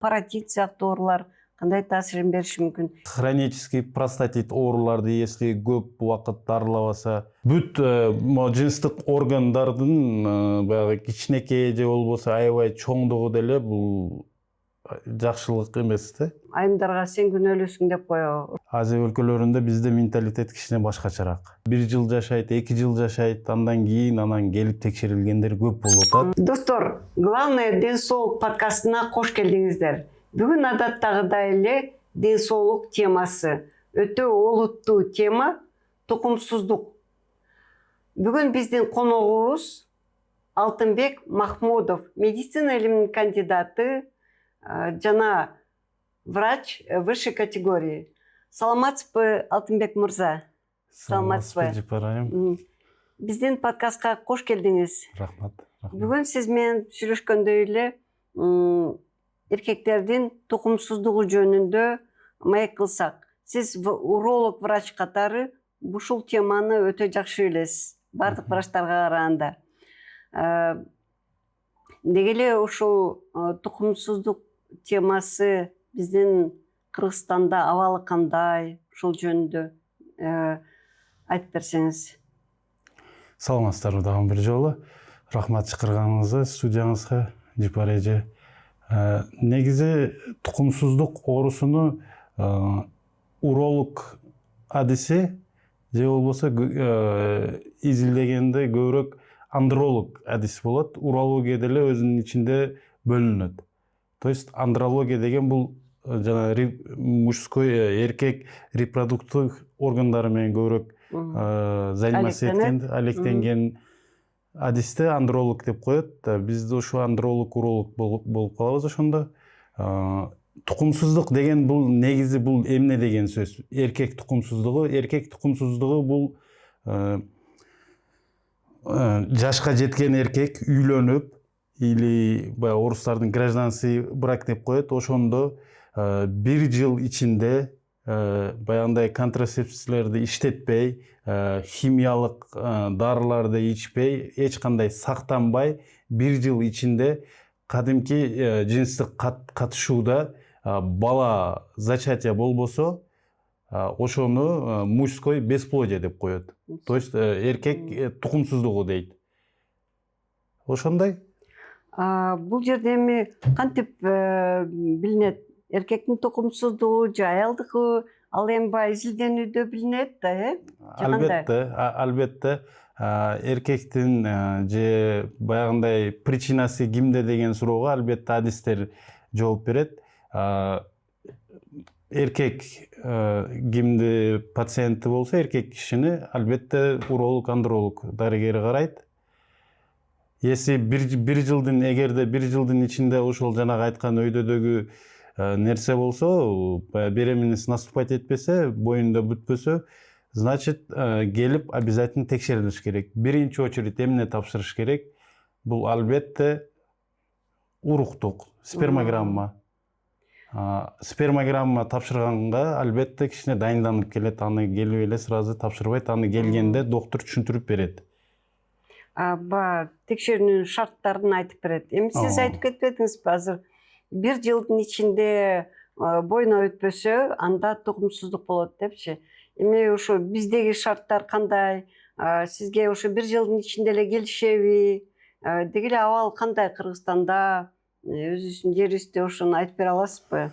паротит сыяктуу оорулар кандай таасирин бериши мүмкүн? Хронический простатит ооруларды если көп убакыт дарылабаса, бүт жыныстык органдардын баягы кичинекей же болбосо аябай чоңдугу деле бул жакшылык эмес да. Айымдарга сен күнөөлүүсүң деп коебу. Азия өлкөлөрүндө бизде менталитет кичине башкачараак. 1 жыл жашайт, 2 жыл жашайт, андан кийин анан келип текшерилгендер көп болуп атат. Достор, главное ден соолук подкастына кош келдиңиздер. Бүгүн адаттагыдай эле ден соолук темасы. Өтө олуттуу тема тукумсуздук. Бүгүн биздин коногубуз Алтынбек Махмудов, медицина илиминин кандидаты жана врач высшей категории. Саламатсызбы, Алтынбек мырза? Саламатсызбы, Жапар айым. Биздин подкастка кош келдиңиз. Рахмат. Бүгүн сиз менен сүйлөшкөндөй эле эркектердин тукумсуздугу жөнүндө маек кылсак. Сиз уролог врач катары ушул теманы өтө жакшы билесиз, бардык врачтарга караганда. Деги эле ушул тукумсуздук темасы биздин Кыргызстанда абалы кандай, ушул жөнүндө айтып берсеңиз. Саламатсыздарбы дагы бир жолу. Рахмат чакырганыңызга, студияңызга, Жапар эже. Негизи тукумсуздук оорусуну уролог адиси же болбосо изилдегенде көбүрөөк андролог адис болот. Урология деле өзүнүн ичинде бөлүнөт. То есть андрология деген бул жана мужской эркек репродуктивдик органдары менен көбүрөөк взаимосвязь алектенген адисти андролог деп коет. Бизде ушу андролог, уролог болуп калабыз ошондо. Тукумсуздук деген бул негизи бул эмне деген сөз? Эркек тукумсуздугу бул жашка жеткен эркек үйлөнүп или баягы орустардын гражданский брак деп коет. Ошондо 1 жыл ичинде баягындай контрацепцияларды иштетпей, химиялык дарыларды ичпей, эч кандай сактанбай 1 жыл ичинде кадимки жыныстык катышууда бала зачатия болбосо, ошону мужской бесплодие деп коет. То есть эркек тукумсуздугу дейт. Ошондой. Бул жерде эми кантип билинет? Эркектин тукумсуздугу же аялдыкы, ал эми баягы изилденүүдө билинет да, Албетте. Эркектин же баягындай причинасы кимде деген суроого албетте адистер жооп берет. Эркек кимди пациенти болсо, эркек кишини албетте уролог, андролог дарыгери карайт. Если эгерде 1 жылдын ичинде ушул жанагы айткан өйдөдөгү нерсе болсо, беременность наступать этпесе, боюнда бүтпөсө, значит, келип обязательно текшерилиш керек. Биринчи очередь эмне тапшырыш керек? Бул албетте уруктук, спермограмма. Спермограмма тапшырганга албетте кичине дайынданып келет, аны келип эле сразу тапшырбайт, аны келгенде доктор түшүндүрүп берет. Текшерүүнүн шарттарын айтып берет. Эми сиз айтып кетпедиңизби, азыр 1 жылдын ичинде бойуна өтпөсө, анда тукумсуздук болот депчи. Эми ушу биздеги шарттар кандай? Сизге ушу 1 жылдын ичинде эле келишеби? Деги эле абал кандай Кыргызстанда? Өзүбүздүн жерибизде ошону айтып бере аласызбы?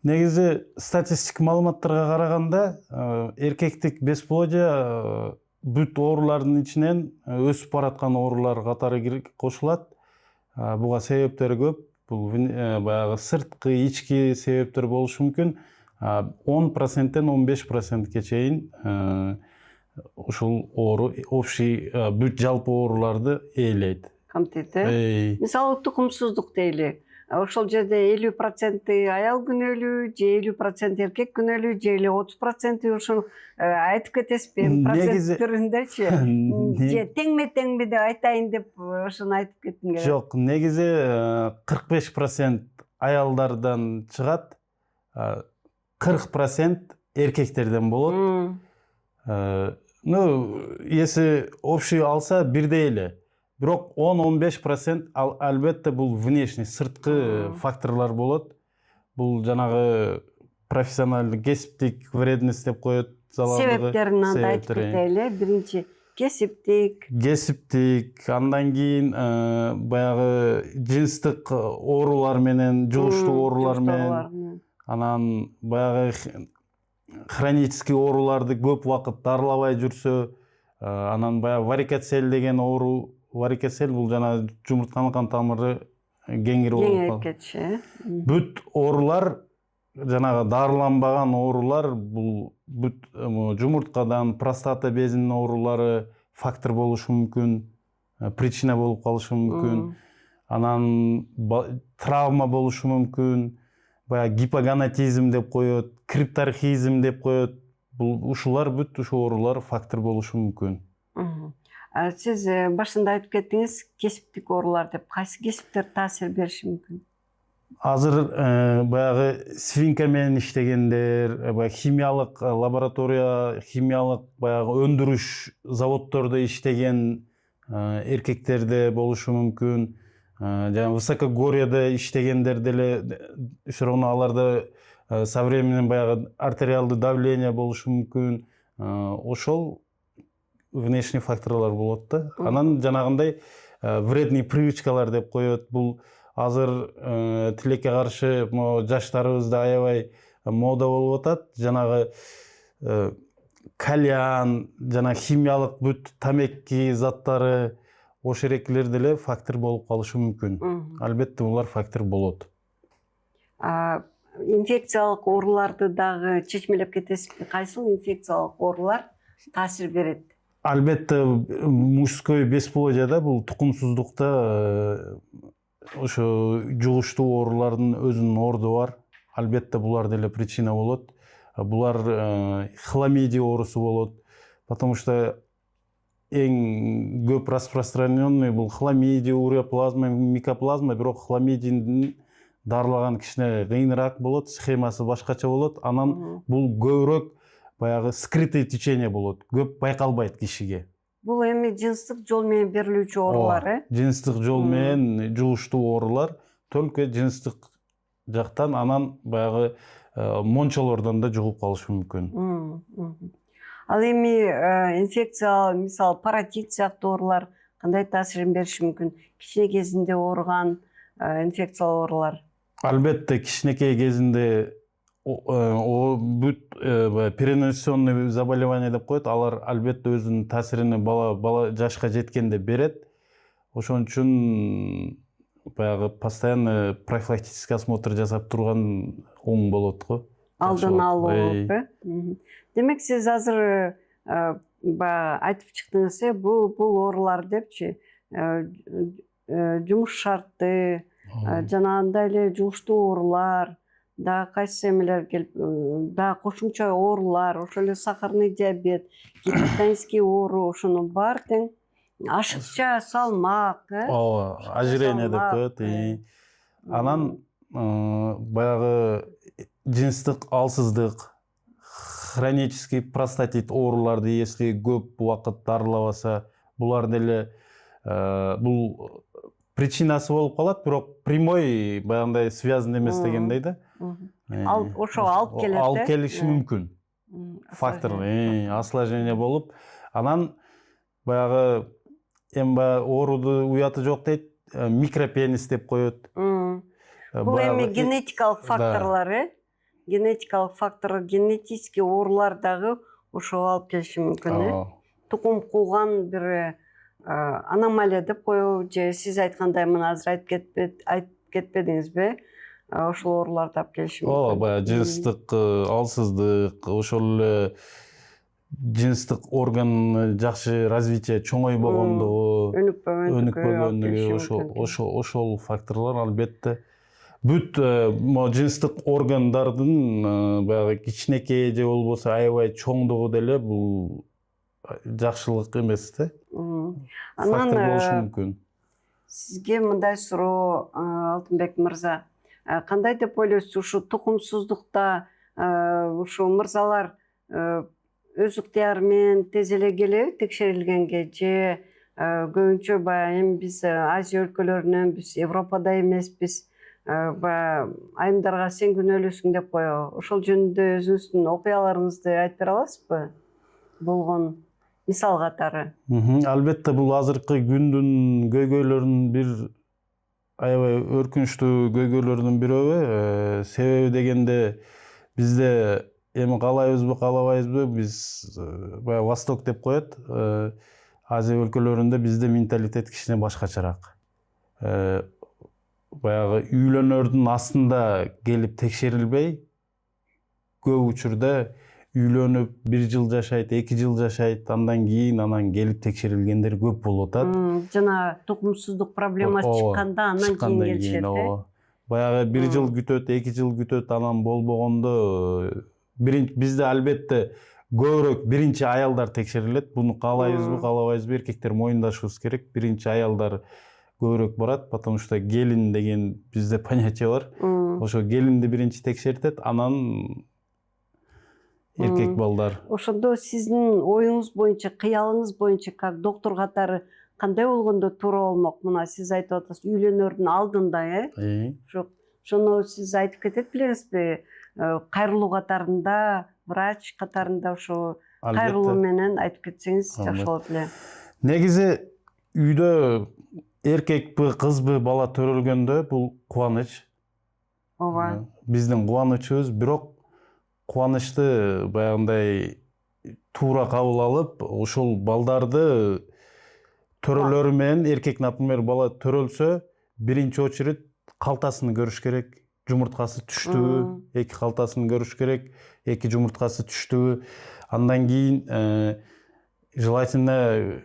Негизи статистик маалыматтарга караганда, эркектик бесплодие бүт оорулардын ичинен өсүп бараткан оорулар катары кошулат. Буга себептер көп. Бул баягы сырткы, ички себептер болушу мүмкүн. 10%тен 15%ке чейин ушул оору общий бүт жалпы ооруларды ээлейт. Камтыйт, мисалы тукумсуздук дейли. Ошол жерде 50% аял күнөөлүү, же 50% эркек күнөөлүү, же 30% ушул айтып кетесизби? Процент түрүндөчү? Же теңме деп айтайын деп ошону айтып кеттиң керек. Жок, негизи 45% аялдардан чыгат, 40% эркектерден болот. Если общий алса бирдей эле. Бирок 10-15% албетте бул внешний, сырткы факторлор болот. бул жанагы профессионалдык кесиптик вредность деп коет себептерин анда айтып кетели. Биринчи кесиптик, андан кийин баягы жыныстык оорулар менен, жугуштуу оорулар менен, анан баягы хронический ооруларды көп убакыт дарылабай жүрсө, анан баягы варикоцель деген оору, варикоцель бул жана жумуртканын кан тамыры кеңирип кетиши. Бүт оорулар, жанагы дарыланбаган оорулар, бул бүт жумурткадан, простата безинин оорулары фактор болушу мүмкүн, причина болуп калышы мүмкүн. Анан травма болушу мүмкүн, баягы гипоганатизм деп коет, крипторхизм деп коет. Бул ушулар бүт ушу оорулар фактор болушу мүмкүн. Сиз башында айтып кеттиңиз, кесиптик оорулар деп. Кайсы кесиптер таасир бериши мүмкүн? Азыр баягы свинка менен иштегендер, баягы химиялык лаборатория, химиялык баягы өндүрүш заводдордо иштеген эркектерде болушу мүмкүн. Жана высокогорьеда иштегендер деле все равно аларда со временем баягы артериалдуу давление болушу мүмкүн. Ошол внешний факторлор болот да. Анан жанагындай вредный привычкалар деп коет. Бул азыр тилекке каршы жаштарыбызда аябай мода болуп атат. Жанагы кальян, жана химиялык бүт тамеки заттары, ошол эрекелер деле фактор болуп калышы мүмкүн. Албетте булар фактор болот. Инфекциялык ооруларды дагы чечмелеп кетесизби? Кайсыл инфекциялык оорулар таасир берет? Албетте мужской бесплодияда, бул тукумсуздукта ошо жугуштуу оорулардын өзүнүн орду бар. Албетте булар деле причина болот. Булар хламидия оорусу болот. Потому что эң көп распространенный бул хламидия, уреоплазма, микоплазма, бирок хламидийдин дарылаган кичине кыйыныраак болот, схемасы башкача болот. Анан бул көбүрөөк баягы скрытый течение болот, көп байкалбайт кишиге. Бул эми жыныстык жол менен берилүүчү оорулар, Жыныстык жол менен жугуштуу оорулар, только жыныстык жактан, анан баягы мончолордон да жугуп калышы мүмкүн. Ал эми инфекция, мисалы паротит сыяктуу оорулар кандай таасирин бериши мүмкүн? Кичине кезинде ооруган инфекциялык оорулар. Албетте кичинекей кезинде бүт перенесенный заболевание деп коет, алар албетте өзүнүн таасирин бала жашка жеткенде берет. Ошон үчүн баягы постоянно профилактический осмотр жасап турган оң болот го. Алдын алуу. Демек сиз азыр айтып чыктыңыз, бул оорулар депчи, жумуш шарты, жанагындай эле жугуштуу оорулар, да кайсы эмелер келип, да кошумча оорулар, ошол эле сахарный диабет, гипертонический оору, ошонун баары тең ашыкча салмак, ожирение деп коет. Анан баягы жыныстык алсыздык, хронический простатит ооруларды если көп убакыт дарылабаса, булар деле бул причинасы болуп калат, бирок прямой баягындай связан эмес дегендей да. Ошо алып келет. Алып келиши мүмкүн. Фактор, осложнение болуп, анан баягы ооруду уяты жок дейт, микропенис деп коет. Бул эми генетикалык факторлор, генетикалык фактор, генетический оорулар дагы ошого алып келиши мүмкүн. Тукум кууган бир аномалия деп коебу, же сиз айткандай мына азыр айтып кетпедиңизби? Ошол ооруларды алып келиши мүмкүн. Баягы жыныстык алсыздык, ошол эле жыныстык орган жакшы развитие чоңойбогондугу, өнүкпөгөндүгү, ошол факторлор албетте бүт жыныстык органдардын баягы кичинекей же болбосо аябай чоңдугу деле бул жакшылык эмес да. Фактор болушу мүмкүн. Сизге мындай суроо, Алтынбек мырза, кандай деп ойлойсуз, ушу тукумсуздукта ушу мырзалар өз ыктыяры менен тез эле келеби текшерилгенге, же көбүнчө баягы эми биз Азия өлкөлөрүнөн, биз Европада эмеспиз, баягы айымдарга сен күнөөлүүсүң деп коебу. Ошол жөнүндө өзүңүздүн окуяларыңызды айтып бере аласызбы? Болгон мисал катары. Албетте бул азыркы күндүн көйгөйлөрүнүн бир аябай өркүнүчтүү көйгөйлөрүнүн бирөөбү. Себеби дегенде бизде эми каалайбызбы каалабайбызбы биз баягы Восток деп коет. Азия өлкөлөрүндө бизде менталитет кичине башкачараак. Баягы үйлөнөрдүн астында келип текшерилбей, көп учурда үйлөнүп 1 жыл жашайт, 2 жыл жашайт, андан кийин келип текшерилгендер көп болуп атат. Жана тукумсуздук проблемасы чыкканда анан кийин келишет. Баягы 1 жыл күтөт, 2 жыл күтөт, анан болбогондо бизде албетте көбүрөөк биринчи аялдар текшерилет. Буну каалайбызбы, каалабайбызбы, эркектер моюндашыбыз керек. Биринчи аялдар көбүрөөк барат, потому что келин деген бизде понятие бар. Ошо келинди биринчи текшертет, анан эркек балдар. Ошондо сиздин оюңуз боюнча, кыялыңыз боюнча, как доктор катары кандай болгондо туура болмок? Мына сиз айтып атасыз, үйлөнөрдүн алдында, ошону сиз айтып кетет белеңизби? Кайрылуу катарында, врач катарында ошо кайрылуу менен айтып кетсеңиз жакшы болот эле. Негизи үйдө эркекпи, кызбы бала төрөлгөндө бул кубаныч. Ооба. Биздин кубанычыбыз, бирок кубанычты баягындай туура кабыл алып, ошол балдарды төрөлөрү менен эркек, например, бала төрөлсө, биринчи очередь калтасын көрүш керек. Жумурткасы түштүбү, эки калтасын көрүш керек, эки жумурткасы түштүбү. Андан кийин желательно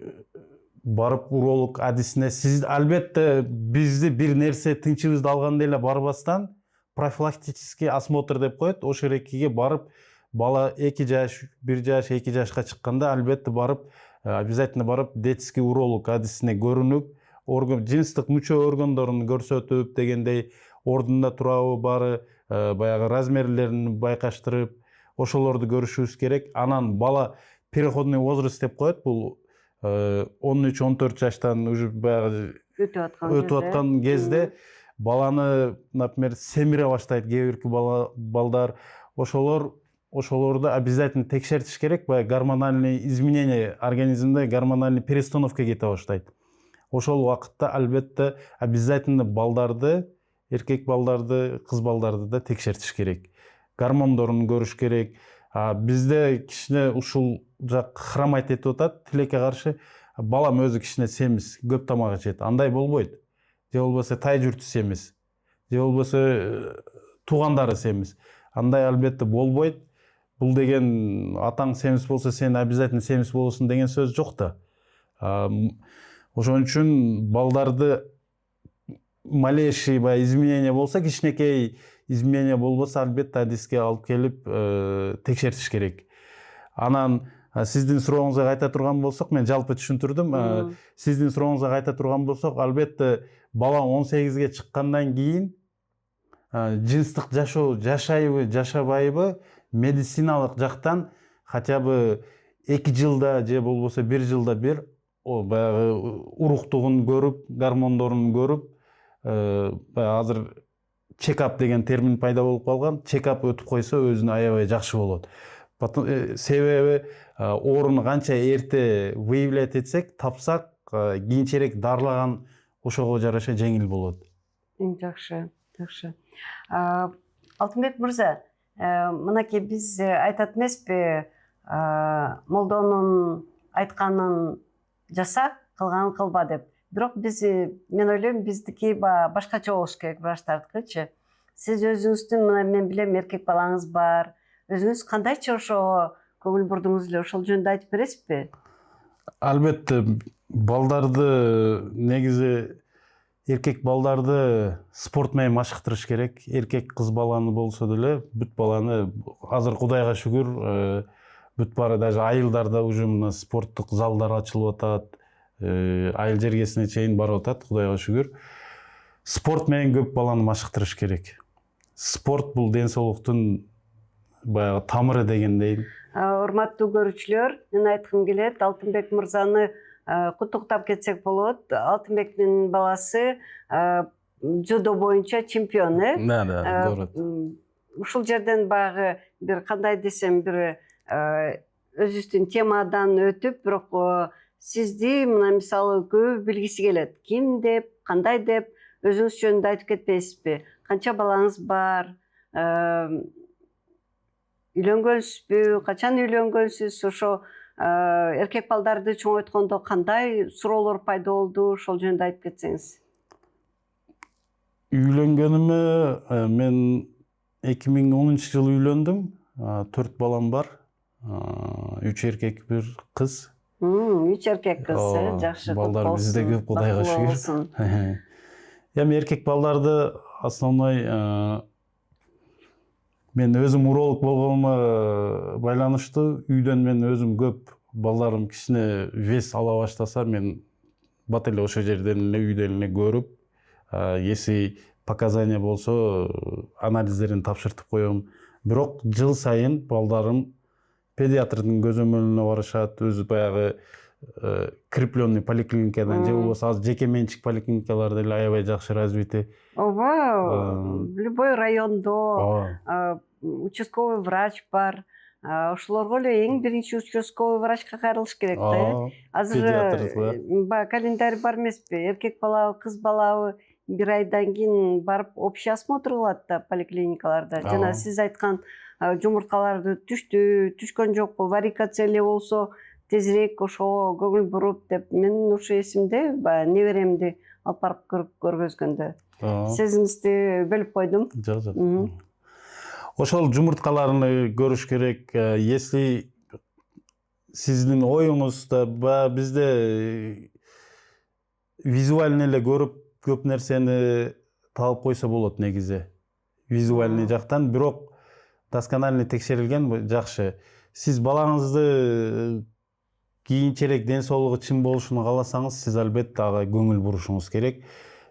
барып уролог адисине, сиз албетте бизди бир нерсе тынчыбызды алганда эле барбастан профилактический осмотр деп коет. Ошо эрекеге барып, бала 2 жаш, 1 жаш, 2 жашка чыкканда албетте барып, обязательно барып детский уролог адисине көрүнүп, жыныстык мүчө органдорун көрсөтүп дегендей, ордунда турабы баары, баягы размерлерин байкаштырып, ошолорду көрүшүбүз керек. Анан бала переходный возраст деп коет. Бул 13-14 жаштан уже баягы өтүп аткан кезде баланы, например, семире баштайт кээ бирки балдар. Ошолорду обязательно текшертиш керек. Баягы гормональный изменение организмде, гормональный перестановка кете баштайт. Ошол убакытта албетте обязательно балдарды, эркек балдарды, кыз балдарды да текшертиш керек. Гормондорун көрүш керек. Бизде кичине ушул жак хромать этип атат, тилекке каршы. Балам өзү кичине семиз, көп тамак ичет. Андай болбойт. Же болбосо тай журту семиз. Же болбосо туугандары семиз. Андай албетте болбойт. Бул деген атаң семиз болсо, сен обязательно семиз болосуң деген сөз жок да. Ошон үчүн балдарды малейший изменение болсо, кичинекей изменение болбосо, албетте адиске алып келип текшертиш керек. Анан сиздин сурооңузга кайта турган болсок, мен жалпы түшүндүрдүм. Сиздин сурооңузга кайта турган болсок, албетте бала 18ге чыккандан кийин жыныстык жашоо жашайбы, жашабайбы, медициналык жактан хотя бы 2 жылда же болбосо 1 жылда бир баягы уруктугун көрүп, гормондорун көрүп, азыр чекап деген термин пайда болуп калган. Чекап өтүп койсо өзүнө аябай жакшы болот. Себеби ооруну канча эрте выявлять этсек, тапсак, кийинчерээк дарылаган ошого жараша жеңил болот. Жакшы, жакшы. Алтынбек мырза, мынакей биз айтат эмеспи, молдонун айтканын жаса, кылганын кылба деп. Бирок мен ойлойм, биздики башкача болуш керек, врачтардыкычы. Сиз өзүңүздүн, мына мен билем, эркек балаңыз бар. Өзүңүз кандайча ошого көңүл бурдуңуз эле, ошол жөнүндө айтып бересизби? Албетте, балдарды негизи эркек балдарды спорт менен машыктырыш керек. Эркек кыз баланы болсо деле, бүт баланы азыр Кудайга шүгүр, бүт баары даже айылдарда уже мына спорттук залдар ачылып атат. Айыл жергесине чейин барып атат, Кудайга шүгүр. Спорт менен көп баланы машыктырыш керек. Спорт бул ден соолуктун баягы тамыры дегендей. Урматтуу көрүүчүлөр, мен айткым келет, Алтынбек мырзаны куттуктап кетсек болот. Алтынбектин баласы Judo боюнча чемпионы. Да, город. Ушул жерден баягы бир кандай десем бир өзүбүздүн темадан өтүп, бирок сизди мына мисалы көбү билгиси келет. Ким деп, кандай деп өзүңүз жөнүндө айтып кетпейсизби? Канча балаңыз бар? Үйлөнгөнсүзбү? Качан үйлөнгөнсүз? Ошо эркек балдарды чоңойткондо кандай суроолор пайда болду? Ошол жөнүндө айтып кетсеңиз. Үйлөнгөнүмө мен 2010-жылы үйлөндүм. 4 балам бар. 3 эркек, 1 кыз. 3 эркек кыз, жакшы. Балдар бизде көп, Кудайга шүгүр. Эми эркек балдарды основной мен өзүм уролог болгонума байланыштуу, үйдөн мен өзүм көп балдарым кичине вес ала баштаса, мен бат эле ошол жерден эле үйдөн эле көрүп, если показания болсо анализдерин тапшыртып коем. Бирок жыл сайын балдарым педиатрдын көзөмөлүнө барышат, өзү баягы крепленный поликлиникадан же болбосо азыр жеке менчик поликлиникаларда эле аябай жакшы развитие. Ооба, любой райондо участковый врач бар. Ошолорго эле эң биринчи участковый врачка кайрылыш керек да. Азыр баягы календарь бар эмеспи? Эркек балабы, кыз балабы бир айдан кийин барып общий осмотр кылат да поликлиникаларда. Жана сиз айткан жумурткаларды түштү, түшкөн жокпу, варикация эле болсо тезирээк ошого көңүл буруп деп, мен ушу эсимде баягы неберемди алып барып көргөзгөндө. Сезиңизди бөлүп койдум. Жок. Ошол жумурткаларны көрүш керек. Если сиздин оюңузда бизде визуально эле көрүп көп нерсени таап койсо болот негизи. Визуальный жактан, бирок досконально текшерилген жакшы. Сиз балаңызды кийинчерээк ден соолугу чын болушун кааласаңыз, сиз албетте ага көңүл бурушуңуз керек.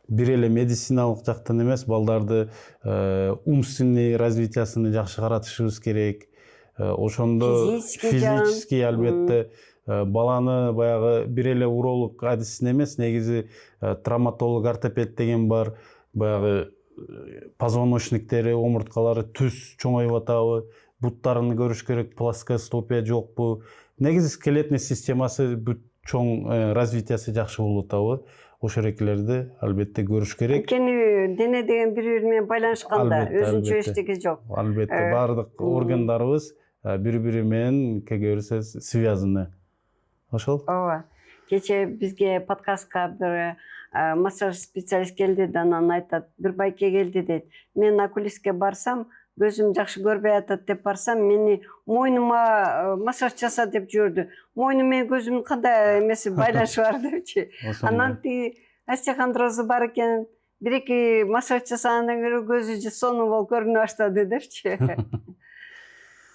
Бир эле медициналык жактан эмес, балдарды умственный развитиясыны жакшы каратышыбыз керек. Ошондо физически албетте баланы баягы бир эле уролог адисин эмес, негизи травматолог, ортопед деген бар. Баягы позвоночниктери, омурткалары түз чоңоюп атабы, буттарын көрүш керек, плоскостопия жокпу. Негизи скелетный системасы бүт чоң развитиясы жакшы болуп атабы. Ошол эрекелерди албетте көрүш керек. Анткени дене деген бири-бири менен байланышканда, өзүнчө эчтеги жок. Албетте, баардык органдарыбыз бири-бири менен, как говорится, связаны. Ошол? Ооба. Кече бизге подкастка бир массаж специалист келди да, анан айтат, бир байке келди дейт. Мен окулистке барсам, көзүм жакшы көрбөй атат деп барсам, мени мойнума массаж жаса деп жүрдү. Мойнум менен көзүмдүн кандай эмеси байланышы бар депчи. Анан тиги остеохондрозу бар экен, бир-эки массаж жасагандан көрө көзү сонун болуп көрүнө баштады депчи.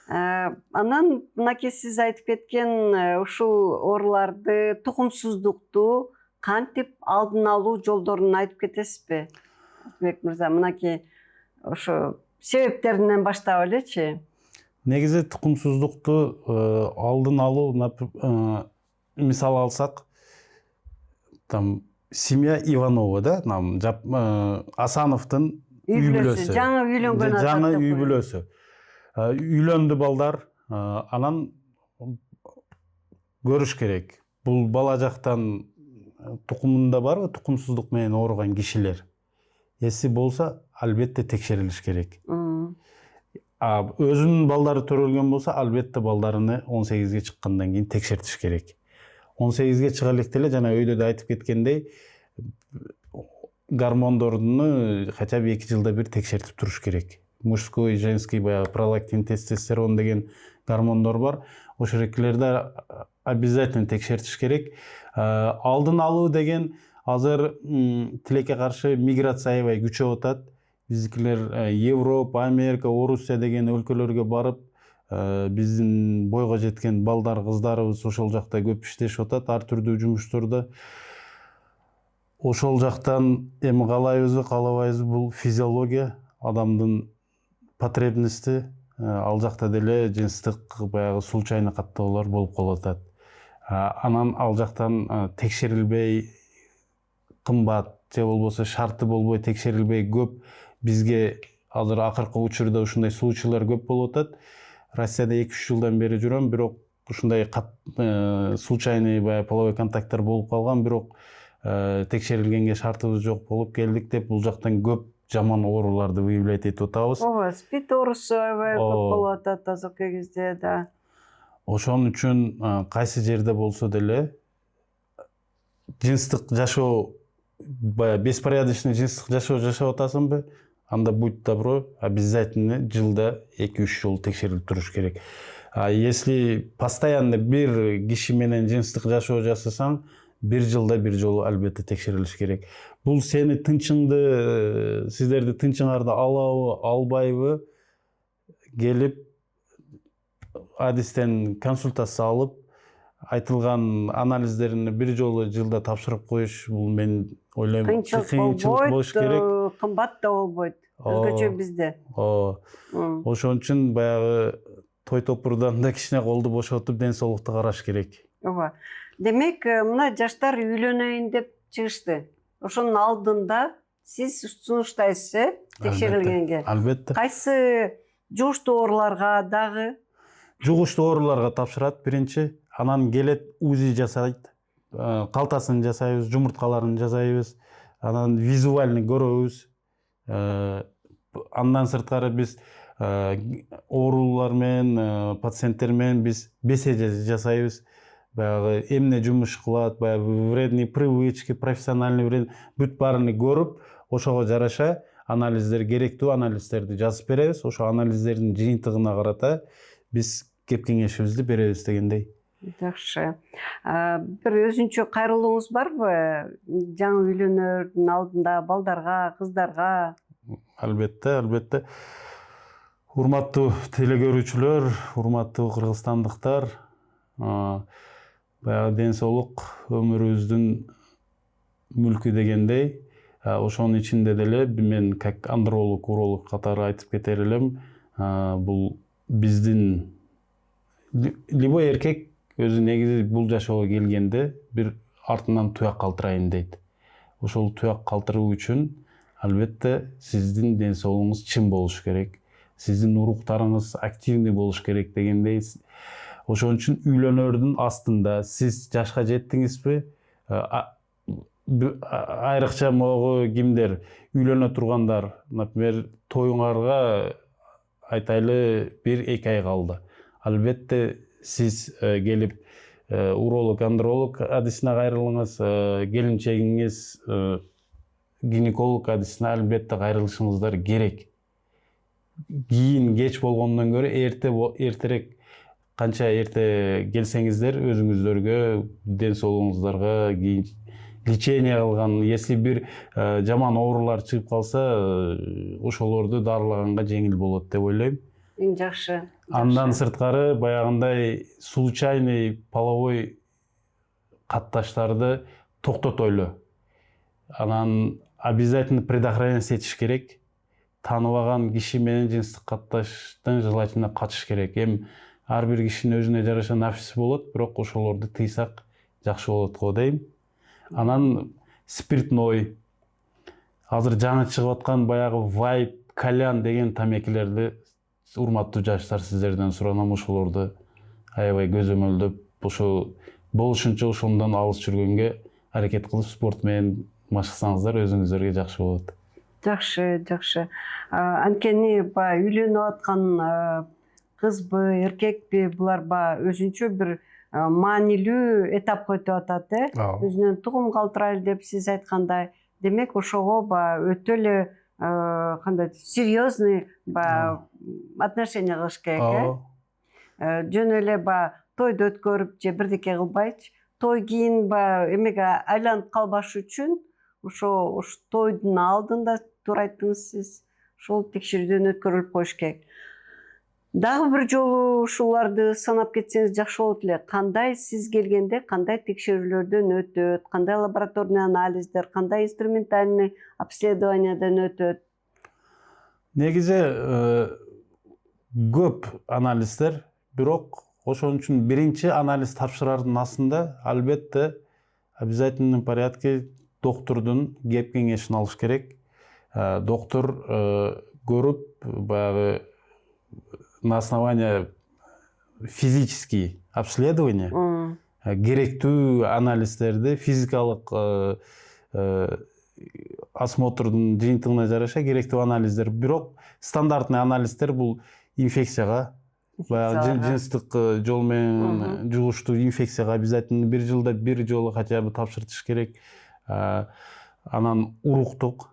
Анан мынакей сиз айтып кеткен ушул ооруларды, тукумсуздукту кантип алдын алуу жолдорун айтып кетесизби? Бек мырза, мынакей ошо себептеринен баштап элечи. Негизи тукумсуздукту алдын алуу, мисал алсак, там семья Иванова, да, Асановдун үй бүлөсү. Жаңы үйлөнгөн адам. Жаңы үй бүлөсү. Үйлөндү балдар, анан көрүш керек. Бул бала жактан тукумунда барбы, тукумсуздук менен ооруган кишилер? Если болсо, албетте текшерилиш керек. Өзүнүн балдары төрөлгөн болсо, албетте балдарыны 18-ге чыккандан кийин текшертиш керек. 18-ге чыга электе эле, жана өйдө да айтып кеткендей, гормондорду хотя бы 2 жылда бир текшертип туруш керек. Мужской, женский, баягы пролактин, тестостерон деген гормондор бар. Ошол эрекелерди обязательно текшертиш керек. Алдын алуу деген азыр тилекке каршы миграция аябай күчөп атат. Биздикилер Европа, Америка, Орусия деген өлкөлөргө барып, биздин бойго жеткен балдар, кыздарыбыз ошол жакта көп иштешип атат, ар түрдүү жумуштарда. Ошол жактан эми каалайбызбы, каалабайбызбы, бул физиология, адамдын потребности, ал жакта деле жыныстык баягы случайный каттоолор болуп калып атат. Анан ал жактан текшерилбей, кымбат же болбосо шарты болбой текшерилбей көп бизге азыр акыркы учурда ушундай случайлар көп болуп атат. Россияда 2-3 жылдан бери жүрөм, бирок ушундай случайный баягы половой контакттар болуп калган, бирок текшерилгенге шартыбыз жок болуп келдик деп бул жактан көп жаман ооруларды выявлять этип атабыз. ооба, спид оорусу аябай көп болуп атат азыркы кезде да. Ошон үчүн кайсы жерде болсо деле жыныстык жашоо, баягы беспорядочный жыныстык жашоо жашап атасыңбы, анда будь добро, обязательно жылда 2-3 жолу текшерилип туруш керек. А если постоянно бир киши менен жыныстык жашоо жасасаң, 1 жылда 1 жолу албетте текшерилиш керек. Бул сени тынчыңды, сиздерди тынчыңарды алабы, албайбы, келип адистен консультация алып, айтылган анализдерин 1 жолу жылда тапшырып коюш, бул мен ойлойм кыйынчылык болуш керек. Кымбат да болбойт. Өзгөчө бизде. Ошон үчүн баягы той топурдан да кичине колду бошотуп, ден соолукту караш керек. Ооба. Демек, мына жаштар үйлөнөйүн деп чыгышты. Ошонун алдында сиз сунуштайсыз, текшерилгенге. Албетте. Кайсы жугуштуу ооруларга дагы? Жугуштуу ооруларга тапшырат биринчи, анан келет УЗИ жасайт, калтасын жасайбыз, жумурткаларын жасайбыз, анан визуальный көрөбүз. Андан сырткары биз оорулар менен, пациенттер менен биз беседа жасайбыз. Баягы эмне жумуш кылат, баягы вредный привычки, профессиональный вред, бүт баарын көрүп, ошого жараша анализдер, керектүү анализдерди жазып беребиз. Ошо анализдердин жыйынтыгына карата биз кеп кеңешибизди беребиз дегендей. Жакшы. Бир өзүнчө кайрылууңуз барбы? Жаңы үйлөнөрдүн алдында балдарга, кыздарга? Албетте, албетте. Урматтуу телекөрүүчүлөр, урматтуу кыргызстандыктар, баягы ден соолук өмүрүбүздүн мүлкү дегендей, ошонун ичинде деле мен как андролог, уролог катары айтып кетер элем, бул биздин любой эркек өзү негизи бул жашоого келгенде бир артынан туяк калтырайын дейт. Ошол туяк калтыруу үчүн албетте сиздин ден соолугуңуз чын болуш керек, сиздин уруктарыңыз активный болуш керек дегендей. Ошон үчүн үйлөнөрдүн астында сиз жашка жеттиңизби? Айрыкча могу кимдер үйлөнө тургандар, например, тоюңарга айтайлы 1-2 ай калды. Албетте сиз келип уролог, андролог адисине кайрылыңыз, келинчегиңиз гинеколог адисине албетте кайрылышыңыздар керек. Кийин кеч болгондон көрө эртерээк, канча эрте келсеңиздер өзүңүздөргө, ден соолугуңуздарга кийин лечение кылган, если бир жаман оорулар чыгып калса, ошолорду дарылаганга жеңил болот деп ойлойм. Жакшы. Андан сырткары баягындай случайный половой катташтарды токтотойлу. Анан обязательно предохраняться этиш керек. Тааныбаган киши менен жыныстык катташтан желательно качыш керек. Ар бир кишинин өзүнө жараша нафиси болот, бирок ошолорду тыйсак жакшы болот го дейм. Анан спиртной, азыр жаңы чыгып аткан баягы вайп, кальян деген тамекилерди урматтуу жаштар сиздерден суранам, ошолорду аябай көзөмөлдөп, ошо болушунча ошондон алыс жүргөнгө аракет кылып спорт менен машыксаңыздар өзүңүздөргө жакшы болот. Жакшы, жакшы. Анткени үйлөнүп аткан кызбы, эркекпи, булар өзүнчө бир маанилүү этапка өтүп атат, өзүнөн тугум калтырайлы деп сиз айткандай. Демек, ошого өтө эле кандай серьезный отношение кылыш керек, жөн эле тойду өткөрүп же бирдеке кылбайчы, той кийин эмеге айланып калбаш үчүн ошо тойдун алдында туура айттыңыз сиз, ошол текшерүүдөн өткөрүлүп коюш керек. Дагы бир жолу ушуларды санап кетсеңиз жакшы болот эле. Кандай сиз келгенде кандай текшерүүлөрдөн өтөт, кандай лабораторный анализдер, кандай инструментальный обследованиядан өтөт? Негизи көп анализдер, бирок ошон үчүн биринчи анализ тапшырардын астында албетте обязательный порядке доктурдун кеп кеңешин алыш керек. Доктор көрүп, баягы на основании физический обследование керектүү анализдерди физикалык осмотрдун жыйынтыгына жараша керектүү анализдер. Бирок стандартный анализдер бул инфекцияга, баягы жыныстык жол менен жугуштуу инфекцияга обязательно бир жылда бир жолу хотя бы тапшыртыш керек. Анан уруктук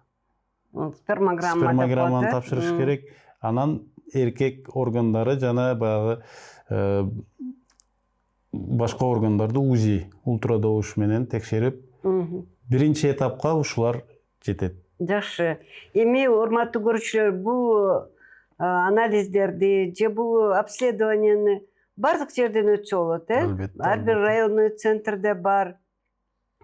спермограмманы тапшырыш керек. Анан эркек органдары жана баягы башка органдарды УЗИ ультрадобуш менен текшерип, биринчи этапка ушулар жетет. Жакшы. Эми урматтуу көрүүчүлөр, бул анализдерди же бул обследованияны бардык жерден өтсө болот, Ар бир районный центрде бар.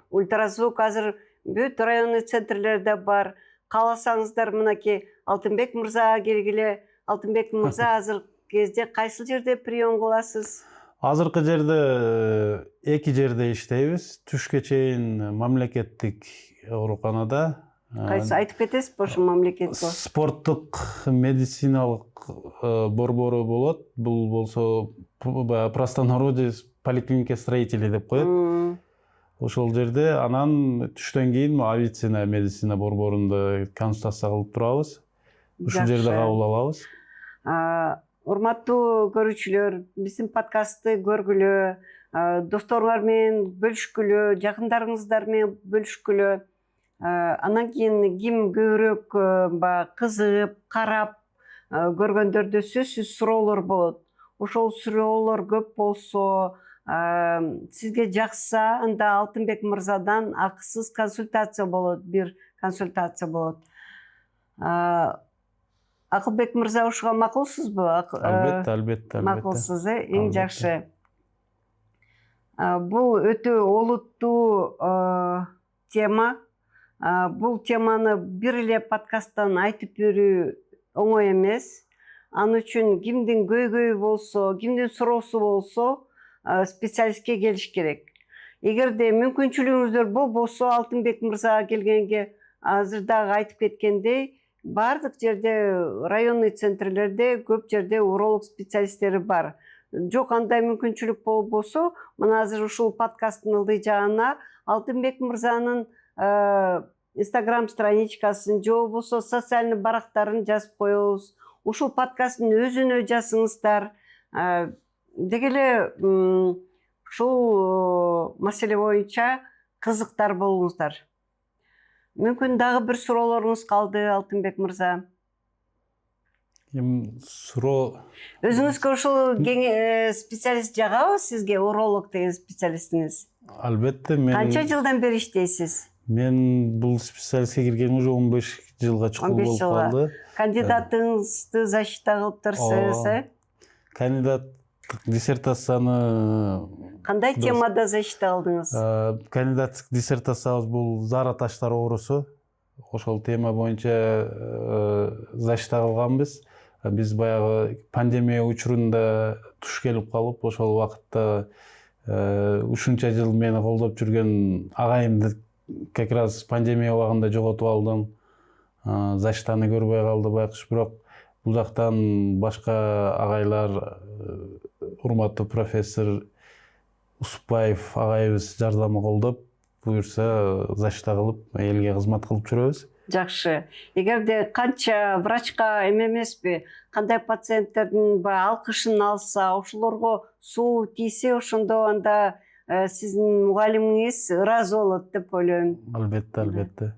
Ультразвук азыр бүт районный центрлерде бар. Кааласаңыздар, мынакей Алтынбек мырзага келгиле. Алтынбек мырза, азыр кезде кайсыл жерде прием кыласыз? Азыркы жерде эки жерде иштейбиз. Түшкө чейин мамлекеттик ооруканада. Кайсы айтып кетесизби ошо мамлекеттик? Спорттук медициналык борбору болот. Бул болсо простонародье поликлиника строителей деп коет. Ошол жерде анан түштөн кийин авицина медицина борборунда консультация кылып турабыз. Ушул жерде кабыл алабыз. Урматтуу көрүүчүлөр, биздин подкастты көргүлө, досторуңар менен бөлүшкүлө, жакындарыңыздар менен бөлүшкүлө. Анан кийин ким көбүрөөк кызыгып, карап көргөндөрдө сөзсүз суроолор болот. Ошол суроолор көп болсо, сизге жакса, анда Алтынбек мырзадан акысыз консультация болот, бир консультация болот. Акылбек мырза, ушуга макулсузбу? Албетте. Макулсуз, эң жакшы. Бул өтө олуттуу тема. Бул теманы бир эле подкасттан айтып берүү оңой эмес. Ал үчүн кимдин көйгөйү болсо, кимдин суроосу болсо, специалистке келиш керек. Эгерде мүмкүнчүлүгүңүздөр болбосо, Алтынбек мырзага келгенге азыр дагы айтып кеткендей, бардык жерде, районный центрлерде, көп жерде уролог специалисттери бар. Жок, андай мүмкүнчүлүк болбосо, мына азыр ушул подкасттын ылдый жагына Алтынбек мырзанын Instagram страничкасын же болбосо социальный барактарын жазып коебуз. Ушул подкасттын өзүнө жазыңыздар. Деги эле ушул маселе боюнча кызыктар болуңуздар. Мүмкүн дагы бир суроолоруңуз калды, Алтынбек мырза? Суроо... Өзүңүзгө ушул специалист жагабы сизге, уролог деген специалистиңиз? Албетте, Канча жылдан бери иштейсиз? Мен бул специалистке киргениме уже 15 жылга чукул болуп калды. Кандидатыңызды защита кылыптырсыз, Кандидаттык диссертацияны... Кандай темада защита кылдыңыз? Кандидаттык диссертациябыз бул заара таштар оорусу. Ошол тема боюнча защита кылганбыз. Биз баягы пандемия учурунда туш келип калып, ошол убакытта ушунча жыл мени колдоп жүргөн агайымды как раз пандемия убагында жоготуп алдым. Защитаны көрбөй калды байкуш, бирок бул жактан башка агайлар, урматтуу профессор Усупбаев агайыбыз жардамы колдоп, буюрса защита кылып, элге кызмат кылып жүрөбүз. Жакшы. Эгерде канча врачка эмеспи, кандай пациенттердин алкышын алса, ошолорго суу тийсе, ошондо анда сиздин мугалимиңиз ыраазы болот деп ойлойм. Албетте.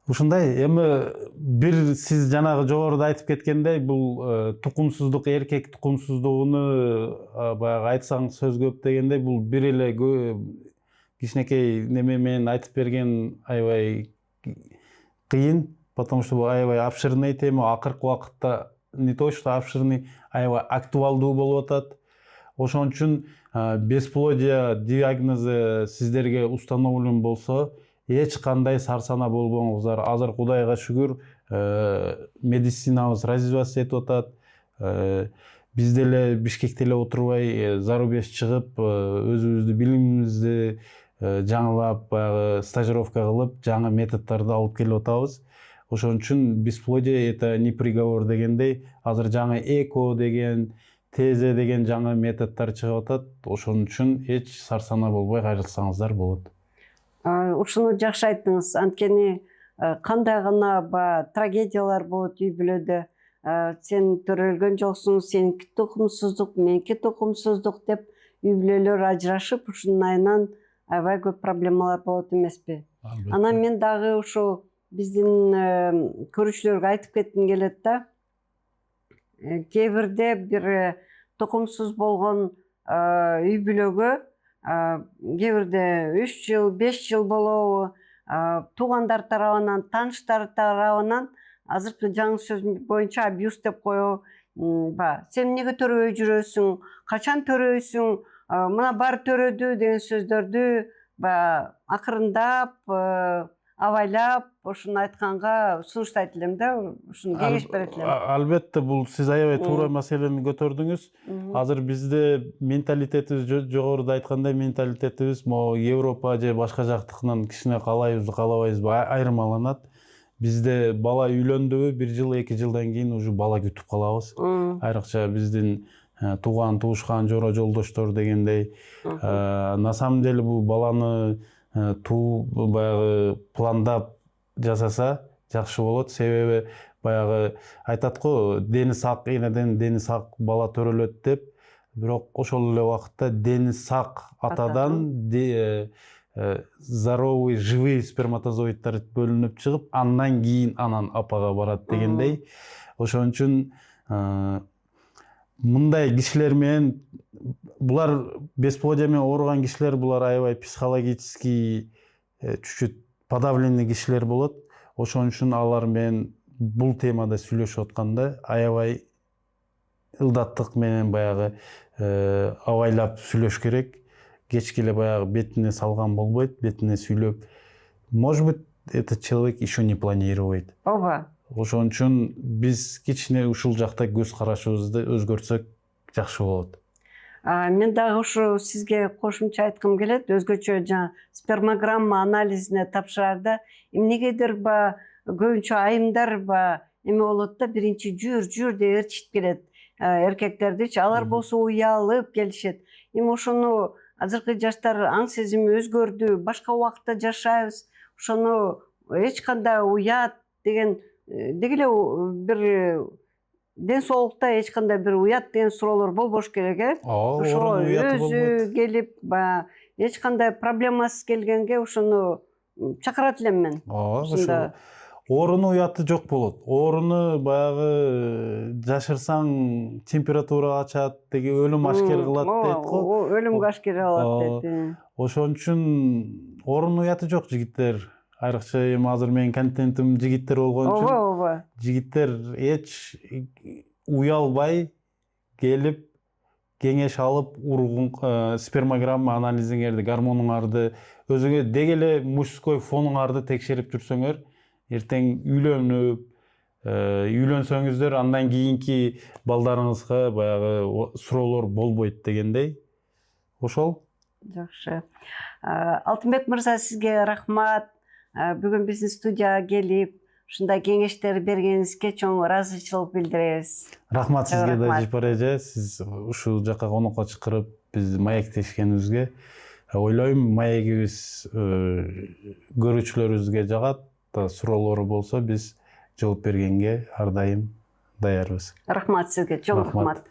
Ушундай, эми бир сиз жанагы жогоруда айтып кеткендей, бул тукумсуздук, эркек тукумсуздугуну баягы айтсаң сөз көп дегендей, бул бир эле кичинекей неме менен айтып берген аябай кыйын, потому что бул аябай обширный тема, акыркы убакытта не то что обширный, аябай актуалдуу болуп атат. Ошон үчүн бесплодие диагнозу сиздерге установлен болсо, эч кандай сарсана болбоңуздар. Азыр Кудайга шүгүр, медицинабыз развиваться этип атат. Биз деле Бишкекте эле отурбай, зарубеж чыгып, өзүбүздүн билимибизди жаңылап баягы стажировка кылып жаңы методдорду алып келип атабыз. Ошон үчүн бесплодие это не приговор дегендей, азыр жаңы эко деген, тезе деген жаңы методдор чыгып атат. Ошон үчүн эч сарсана болбой кайрылсаңыздар болот. Ушуну жакшы айттыңыз. Анткени кандай гана трагедиялар болот үй бүлөдө. Сен төрөлгөн жоксуң, сеники тукумсуздук, меники тукумсуздук деп үй бүлөлөр ажырашып, ушунун айынан аябай көп проблемалар болот эмеспи? Анан мен дагы ушу биздин көрүүчүлөргө айтып кетким келет да. Кээ бирде бир тукумсуз болгон үй бүлөгө кээ бирде 3 жыл, 5 жыл болобу, туугандар тарабынан, тааныштар тарабынан азыркы жаңы сөз боюнча абьюз деп коебу. Сен эмнеге төрөбөй жүрөсүң, качан төрөйсүң, мына баары төрөдү деген сөздөрдү акырындап, абайлап ушуну айтканга сунуштайт элем да, ушуну кеңеш берет элем. Албетте, бул сиз аябай туура маселени көтөрдүңүз. Азыр бизде менталитетибиз, жогоруда айткандай менталитетибиз могу Европа же башка жактыкынан кичине каалайбызбы, каалабайбызбы айырмаланат. Бизде бала үйлөндүбү 1 жыл, 2 жылдан кийин уже бала күтүп калабыз. Айрыкча биздин тууган, туушкан, жора жолдоштор дегендей. На самом деле бул баланы баягы пландап жасаса жакшы болот. Себеби баягы айтат го, дени сак энеден дени сак бала төрөлөт деп. Бирок ошол эле убакытта дени сак атадан здоровый, живый сперматозоидтар бөлүнүп чыгып, андан кийин анан апага барат дегендей. Ошон үчүн мындай кишилер менен, булар бесплодие менен ооруган кишилер, булар аябай психологический чуть-чуть подавленный кишилер болот. Ошон үчүн алар менен бул темада сүйлөшүп атканда аябай ылдаттык менен баягы абайлап сүйлөш керек. Кечке эле баягы бетине салган болбойт, бетине сүйлөп. Может быть, этот человек еще не планирует. Ооба. Ошон үчүн биз кичине ушул жакта көз карашыбызды өзгөртсөк жакшы болот. Мен дагы ушу сизге кошумча айткым келет. Өзгөчө жаңа спермограмма анализине тапшырарда эмнегедир көбүнчө айымдар эме болот да, биринчи жүр деп ээрчитип келет эркектердичи. Алар болсо уялып келишет. Эми ошону азыркы жаштар аң сезими өзгөрдү, башка убакытта жашайбыз. Ошону эч кандай уят деген деги эле бир ден соолукта эч кандай бир уят деген суроолор болбош керек, ошого өзү келип, эч кандай проблемасыз келгенге ошону чакырат элем мен. Ошо орunu уяты жок болот. Орunu баягы жашырсаң температура ачат, деги өлүм ашкер кылат дейт го. Өлүмгө ашкер кылат дейт. Ошон үчүн орunu уяты жок жигиттер. Айрыкча эми азыр менин контентим жигиттер болгон үчүн. Ооба. Жигиттер эч уялбай келип кеңеш алып, спермограмма анализиңерди, гормонуңарды, өзүңө деги эле мужской фонуңарды текшерип жүрсөңөр, эртең үйлөнсөңүздөр, андан кийинки балдарыңызга баягы суроолор болбойт дегендей. Ошол. Жакшы. Алтынбек мырза, сизге рахмат. Бүгүн биздин студияга келип, ушундай кеңештер бергениңизге чоң ыраазычылык билдиребиз. Рахмат сизге да, Жипар эже. Сиз ушул жака конокко чакырып, биз маектешкениңизге. Ойлойм, маегибиз көрүүчүлөрүбүзгө жагат. Суроолору болсо биз жооп бергенге ар дайым даярбыз. Рахмат сизге, чоң рахмат.